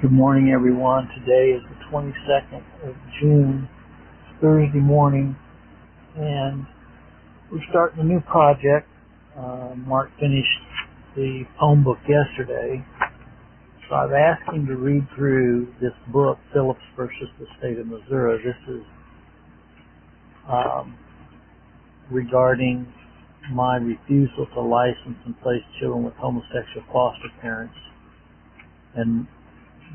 Good morning, everyone. Today is the 22nd of June. It's Thursday morning, and we're starting a new project. Mark finished the poem book yesterday, so I've asked him to read through this book, Phillips versus the State of Missouri. This is regarding my refusal to license and place children with homosexual foster parents, and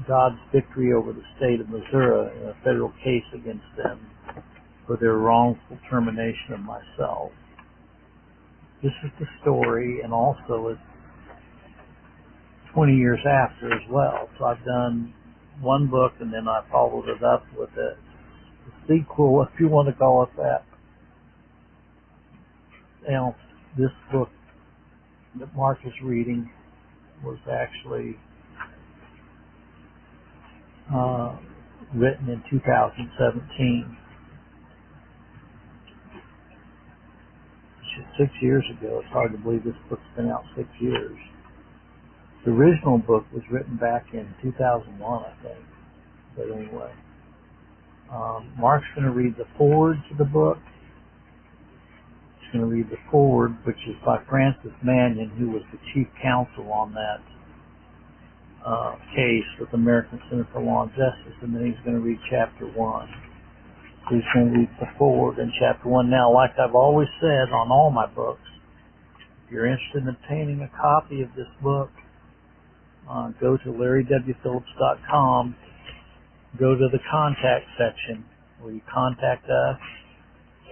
God's victory over the state of Missouri in a federal case against them for their wrongful termination of myself. This is the story, and also it's 20 years after as well. So I've done one book, and then I followed it up with a sequel, if you want to call it that. Now, this book that Mark is reading was actually written in 2017, which is 6 years ago. It's hard to believe this book's been out 6 years. The original book was written back in 2001, I think. But anyway, Mark's going to read the forward to the book. He's going to read the forward, which is by Francis Mannion, who was the chief counsel on that case with the American Center for Law and Justice, and then he's going to read chapter 1. So he's going to read the forward in chapter 1. Now, like I've always said on all my books, if you're interested in obtaining a copy of this book, go to LarryWPhillips.com, go to the contact section where you contact us,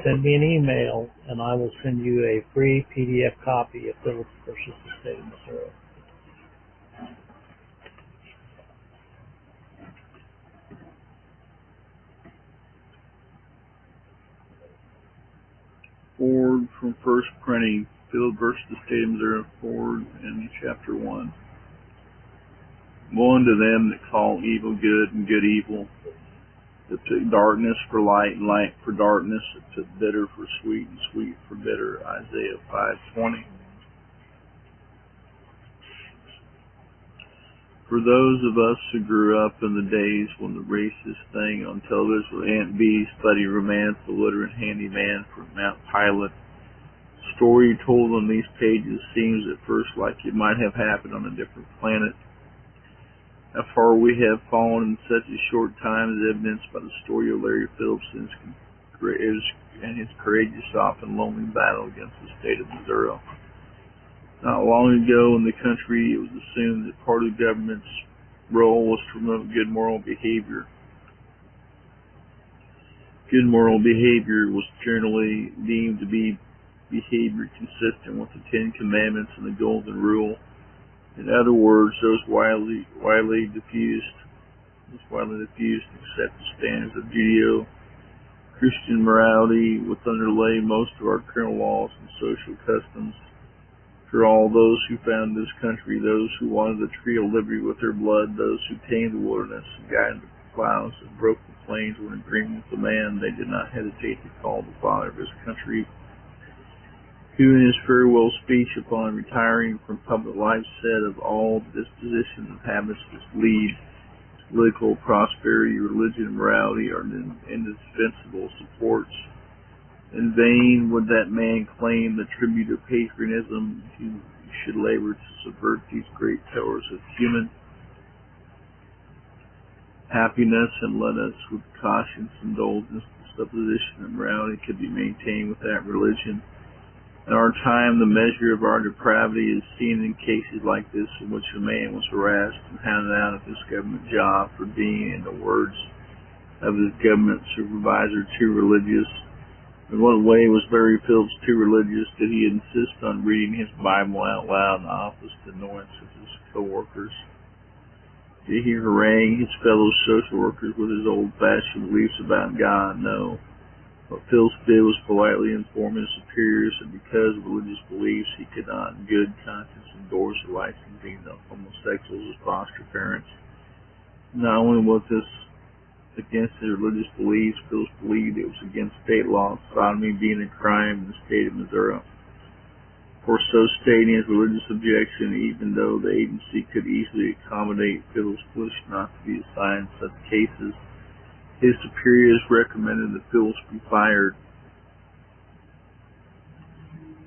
send me an email, and I will send you a free PDF copy of Phillips versus the State of Missouri. Forward from first printing, Phillips versus the State of Missouri, Forward in chapter 1. Woe unto them that call evil good and good evil, that took darkness for light and light for darkness, that took bitter for sweet and sweet for bitter. Isaiah 5:20. For those of us who grew up in the days when the racist thing on television with Aunt Bee, Slutty Romance, the literate handyman from Mount Pilot, story told on these pages seems at first like it might have happened on a different planet. How far we have fallen in such a short time is evidenced by the story of Larry Phillips and his courageous, often lonely battle against the state of Missouri. Not long ago in the country, it was assumed that part of the government's role was to promote good moral behavior. Good moral behavior was generally deemed to be behavior consistent with the Ten Commandments and the Golden Rule. In other words, those widely diffused accept the standards of Judeo-Christian morality, which underlay most of our criminal laws and social customs. For all those who founded this country, those who wanted the tree of liberty with their blood, those who tamed the wilderness and guided the clouds and broke the plains when agreeing with the man they did not hesitate to call the father of his country, who in his farewell speech upon retiring from public life said of all the dispositions and habits which lead to political prosperity, religion, and morality are indispensable supports. In vain would that man claim the tribute of patriotism who should labor to subvert these great pillars of human happiness, and let us with cautious indulgence the supposition that morality could be maintained without religion. In our time, the measure of our depravity is seen in cases like this, in which a man was harassed and hounded out of his government job for being, in the words of his government supervisor, too religious. In what way was Larry Phillips too religious? Did he insist on reading his Bible out loud in the office to annoyance of his co-workers? Did he harangue his fellow social workers with his old-fashioned beliefs about God? No. What Phillips did was politely inform his superiors that because of religious beliefs he could not in good conscience endorse or licensing the homosexuals as foster parents. Not only was this against his religious beliefs, Phillips believed it was against state law, sodomy being a crime in the state of Missouri. or so stating as religious objection, even though the agency could easily accommodate Phillips' wish not to be assigned such cases. His superiors recommended that Phillips be fired.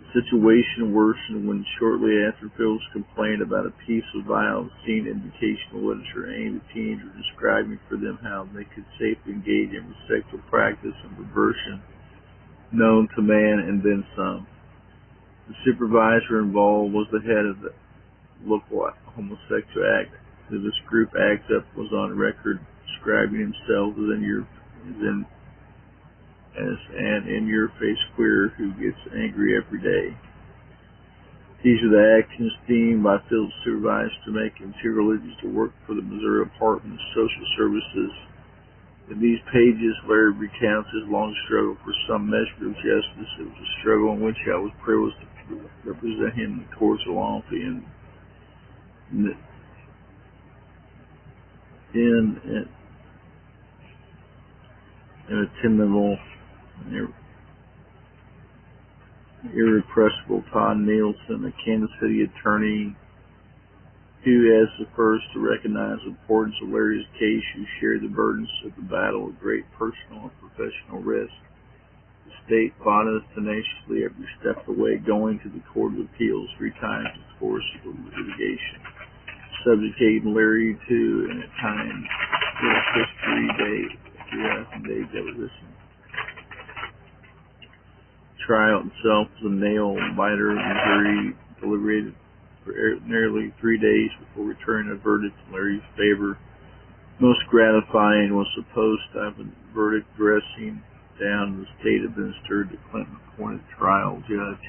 The situation worsened when shortly after Phillips complained about a piece of vile, obscene educational literature aimed at teenagers, describing for them how they could safely engage in sexual practice and perversion known to man and then some. The supervisor involved was the head of the local homosexual act. This group act up was on record describing himself as an in-your-face queer who gets angry every day. These are the actions deemed by Phillips' supervisor to make him too religious to work for the Missouri Department of Social Services. In these pages, Larry recounts his long struggle for some measure of justice. It was a struggle in which I was privileged to represent him in the courts of law in a timid, irrepressible Todd Nielsen, a Kansas City attorney who, as the first to recognize the importance of Larry's case, who shared the burdens of the battle with great personal and professional risk. The state fought us tenaciously every step of the way, going to the Court of Appeals 3 times in the course of the litigation, subjugating Larry to, and at times, 3,000 days deposition. Trial itself was a nail-biter. Missouri deliberated for nearly 3 days before returning a verdict in Larry's favor. Most gratifying was supposed to have a verdict dressing down the state administered the Clinton-appointed trial judge,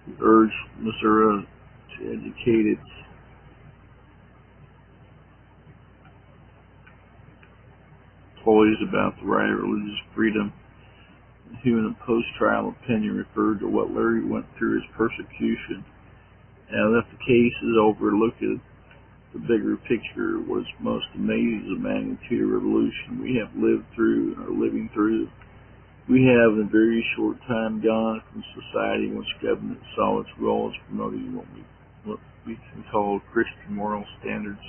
who urged Missouri to educate its employees about the right of religious freedom, who in a post-trial opinion referred to what Larry went through as persecution. Now that the case is over, look at the bigger picture. What is most amazing is the magnitude of revolution we have lived through and are living through. We have in a very short time gone from a society in which government saw its role as promoting what we can call Christian moral standards,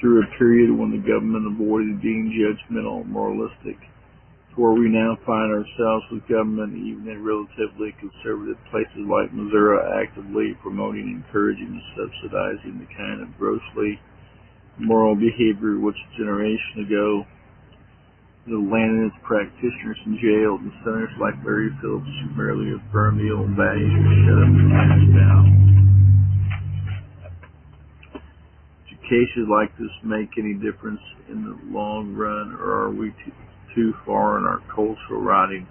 through a period when the government avoided being judgmental and moralistic, to where we now find ourselves with government, even in relatively conservative places like Missouri, actively promoting, encouraging, and subsidizing the kind of grossly immoral behavior which a generation ago landed its practitioners in jail, and senators like Larry Phillips who merely affirmed the old values were shut up and passed down. Do cases like this make any difference in the long run, or are we too far in our cultural rotting?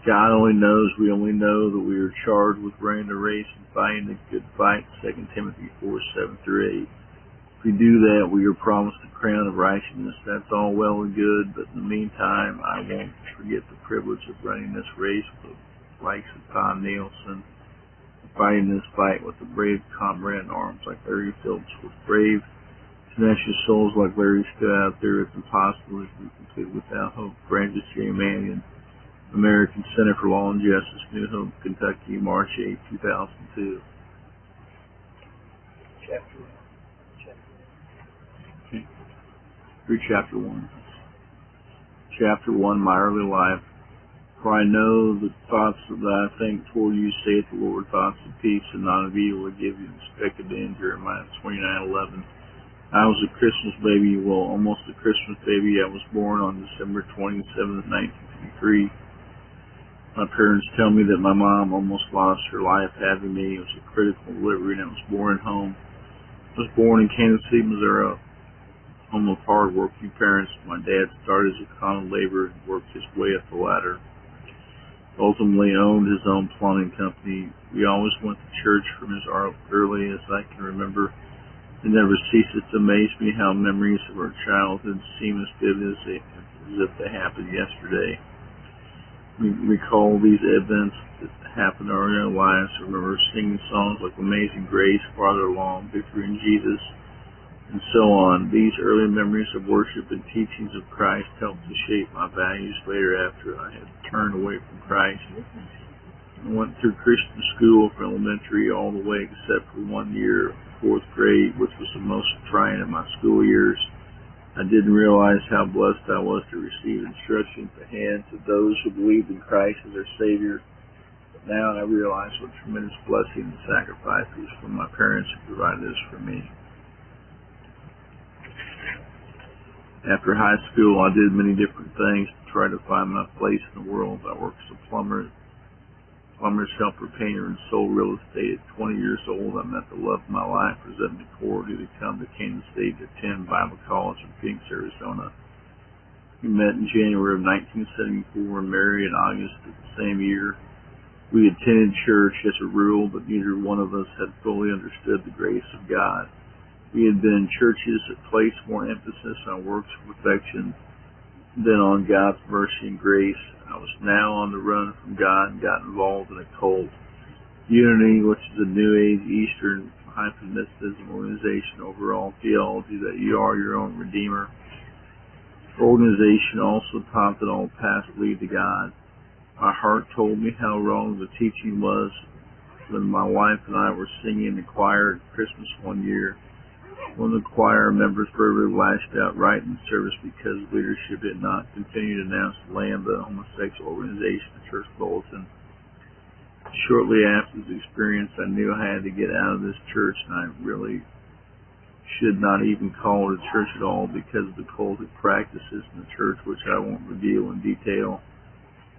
God only knows. We only know that we are charged with running the race and fighting the good fight, 2 Timothy 4:7-8. If we do that, we are promised the crown of righteousness. That's all well and good, but in the meantime, I won't forget the privilege of running this race with the likes of Todd Nielsen, fighting this fight with a brave comrade in arms like Larry Phillips. With brave, tenacious souls like Larry stood out there, it's impossible to be complete without hope. Francis J. Mannion, American Center for Law and Justice, New Hope, Kentucky, March 8, 2002. Chapter 1. Okay. Through Chapter 1. Chapter 1, My Early Life. For I know the thoughts that I think toward you, saith the Lord, thoughts of peace and not of evil, to give you an expected end. Jeremiah 29:11. I was a Christmas baby, well, almost a Christmas baby. I was born on December 27th, 1953. My parents tell me that my mom almost lost her life having me. It was a critical delivery, and I was born at home. I was born in Kansas City, Missouri, home of hard-working parents. My dad started as a common laborer and worked his way up the ladder. Ultimately owned his own plumbing company. We always went to church from as early as I can remember. It never ceases to amaze me how memories of our childhood seem as vivid as if they happened yesterday. We recall these events that happened in our own lives. I remember singing songs like Amazing Grace, Farther Along, Victory in Jesus, and so on. These early memories of worship and teachings of Christ helped to shape my values later after I had turned away from Christ. I went through Christian school from elementary all the way except for 1 year, 4th grade, which was the most trying of my school years. I didn't realize how blessed I was to receive instruction at the hands of those who believed in Christ as their Savior. But now I realize what tremendous blessing and sacrifices from my parents who provided this for me. After high school, I did many different things to try to find my place in the world. I worked as a plumber's helper, painter, and sold real estate. At 20 years old, I met the love of my life, presented to court, who had come to Kansas State to attend Bible College in Phoenix, Arizona. We met in January of 1974 and married in August of the same year. We attended church as a rule, but neither one of us had fully understood the grace of God. We had been in churches that placed more emphasis on works of perfection than on God's mercy and grace. I was now on the run from God and got involved in a cult. Unity, which is a New Age Eastern hypno-mysticism organization, overall theology that you are your own Redeemer. The organization also taught that all paths lead to God. My heart told me how wrong the teaching was when my wife and I were singing in the choir at Christmas one year. One of the choir members verbally lashed out right in service because leadership did not continue to announce the Lamb, the homosexual organization, the church bulletin. Shortly after this experience, I knew I had to get out of this church, and I really should not even call it a church at all because of the cultic practices in the church, which I won't reveal in detail.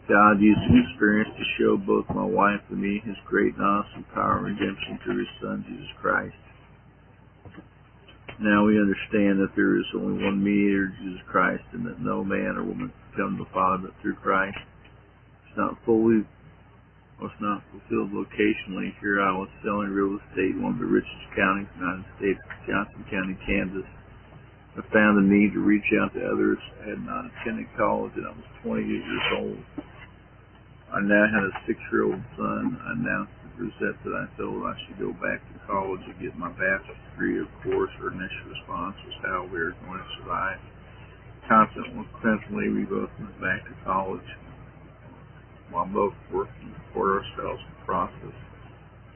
God used this experience to show both my wife and me His great and awesome power and redemption through His Son, Jesus Christ. Now we understand that there is only one mediator, Jesus Christ, and that no man or woman can come to the Father but through Christ. It's not fulfilled locationally. Here I was selling real estate in one of the richest counties in the United States, Johnson County, Kansas. I found the need to reach out to others. I had not attended college, and I was 28 years old. I now had a 6-year-old son. I announced to Rosette that I told I should go back to college and get my bachelor's degree. Of course, her initial response was how we were going to survive. Consequently, we both went back to college while both working to support ourselves in the process.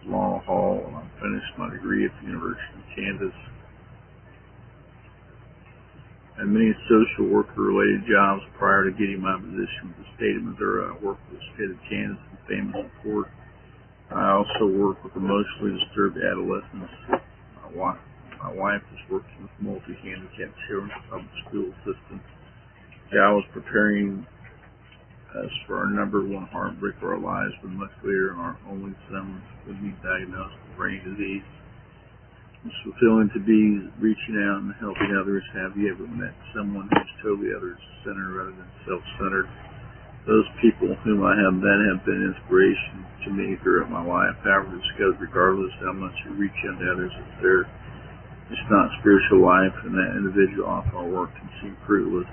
Long haul, and I finished my degree at the University of Kansas. And many social worker-related jobs prior to getting my position with the state of Missouri. I worked with the state of Kansas and family support. I also work with emotionally disturbed adolescents. My wife is working with multi-handicapped children in the public school system. God was preparing us for our number one heartbreak of our lives when much later our only son would be diagnosed with brain disease. It's fulfilling to be reaching out and helping others. Have you ever met someone who's totally others-centered rather than self-centered? Those people whom I have met have been inspiration to me throughout my life. However, discovered regardless how much you reach out to others, it's not spiritual life, and that individual off our work can seem fruitless.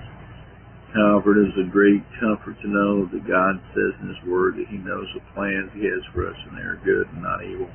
However, it is a great comfort to know that God says in His Word that He knows the plans He has for us, and they are good and not evil.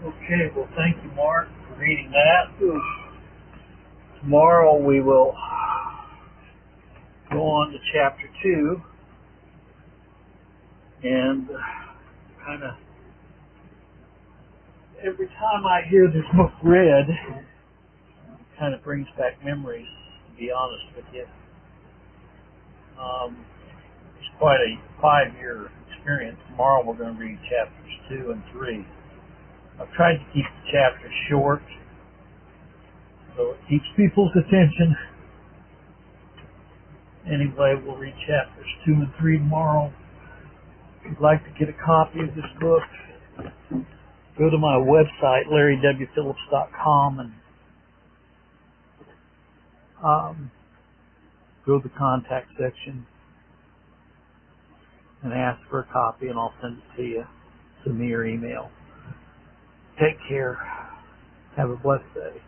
Okay, well, thank you, Mark, for reading that. Tomorrow we will go on to chapter 2 and kind of every time I hear this book read, it kind of brings back memories, to be honest with you. It's quite a 5-year experience. Tomorrow we're going to read chapters 2 and 3. I've tried to keep the chapters short, so it keeps people's attention. Anyway, we'll read chapters 2 and 3 tomorrow. If you'd like to get a copy of this book, go to my website, larrywphillips.com, and go to the contact section and ask for a copy, and I'll send it to you. Send me your email. Take care. Have a blessed day.